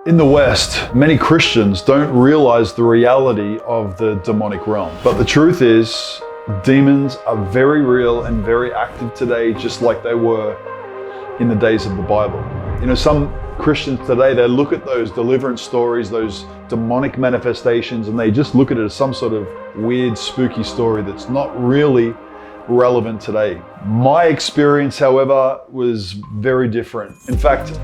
In the West, many Christians don't realize the reality of the demonic realm. But the truth is, demons are very real and very active today, just like they were in the days of the Bible. You know, some Christians today, they look at those deliverance stories, those demonic manifestations, and they just look at it as some sort of weird, spooky story that's not really relevant today. My experience, however, was very different. In fact,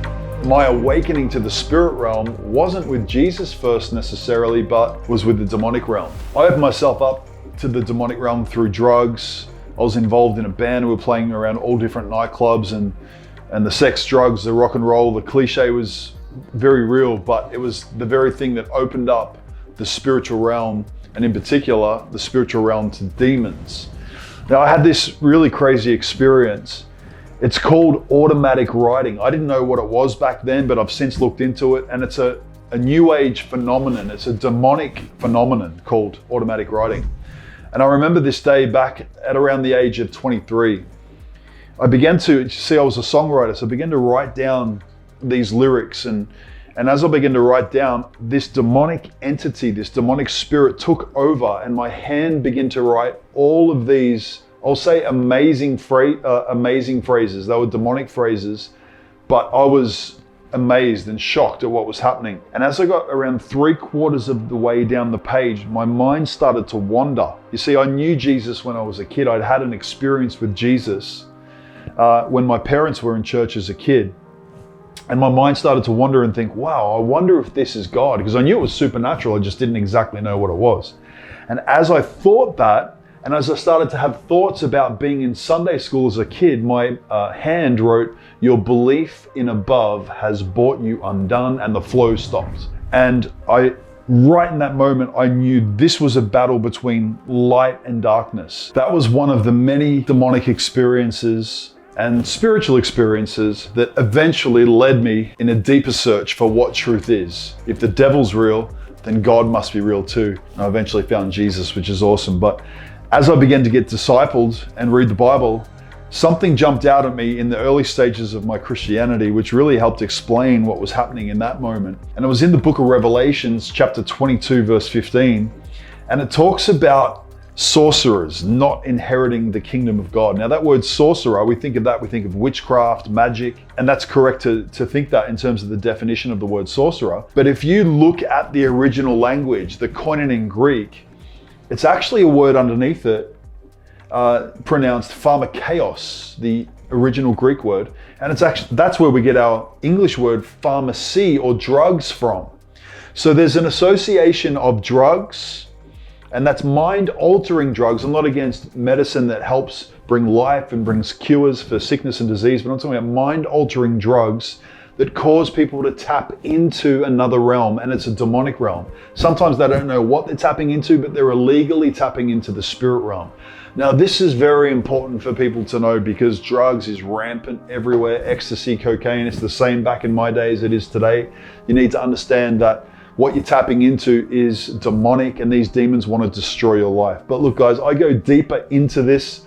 my awakening to the spirit realm wasn't with Jesus first necessarily, but was with the demonic realm. I opened myself up to the demonic realm through drugs. I was involved in a band. We were playing around all different nightclubs, and the sex, drugs, the rock and roll, the cliche was very real, but it was the very thing that opened up the spiritual realm, and in particular, the spiritual realm to demons. Now, I had this really crazy experience. It's called automatic writing. I didn't know what it was back then, but I've since looked into it, and it's a new age phenomenon. It's a demonic phenomenon called automatic writing. And I remember this day back at around the age of 23. I began to see, I was a songwriter, so I began to write down these lyrics, and as I began to write down, this demonic entity, this demonic spirit took over, and my hand began to write all of these, I'll say amazing phrases. They were demonic phrases, but I was amazed and shocked at what was happening. And as I got around 3/4 of the way down the page, my mind started to wander. You see, I knew Jesus when I was a kid. I'd had an experience with Jesus when my parents were in church as a kid. And my mind started to wander and think, wow, I wonder if this is God, because I knew it was supernatural. I just didn't exactly know what it was. And as I thought that, and as I started to have thoughts about being in Sunday school as a kid, my hand wrote, "Your belief in above has brought you undone," and the flow stopped. And right in that moment, I knew this was a battle between light and darkness. That was one of the many demonic experiences and spiritual experiences that eventually led me in a deeper search for what truth is. If the devil's real, then God must be real too. And I eventually found Jesus, which is awesome. But as I began to get discipled and read the Bible, something jumped out at me in the early stages of my Christianity, which really helped explain what was happening in that moment. And it was in the book of Revelations, chapter 22, verse 15. And it talks about sorcerers not inheriting the kingdom of God. Now that word sorcerer, we think of witchcraft, magic, and that's correct to think that in terms of the definition of the word sorcerer. But if you look at the original language, the koine in Greek, it's actually a word underneath it pronounced pharmakeos, the original Greek word. And it's actually, that's where we get our English word pharmacy or drugs from. So there's an association of drugs, and that's mind-altering drugs. I'm not against medicine that helps bring life and brings cures for sickness and disease, but I'm talking about mind-altering drugs that cause people to tap into another realm, and it's a demonic realm. Sometimes they don't know what they're tapping into, but they're illegally tapping into the spirit realm. Now, this is very important for people to know because drugs is rampant everywhere. Ecstasy, cocaine, it's the same back in my day as it is today. You need to understand that what you're tapping into is demonic, and these demons want to destroy your life. But look, guys, I go deeper into this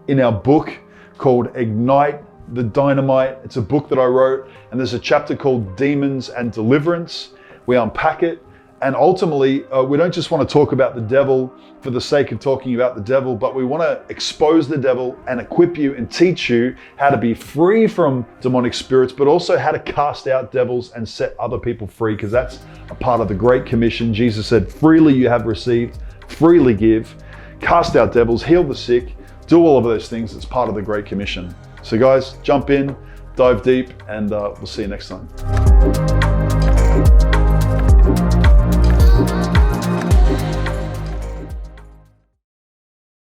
in our book called Ignite the Dynamite. It's a book that I wrote, and there's a chapter called Demons and Deliverance. We unpack it, and ultimately, we don't just want to talk about the devil for the sake of talking about the devil, but we want to expose the devil and equip you and teach you how to be free from demonic spirits, but also how to cast out devils and set other people free, because that's a part of the Great Commission. Jesus said, freely you have received, freely give, cast out devils, heal the sick, do all of those things. It's part of the Great Commission. So guys, jump in, dive deep, and we'll see you next time.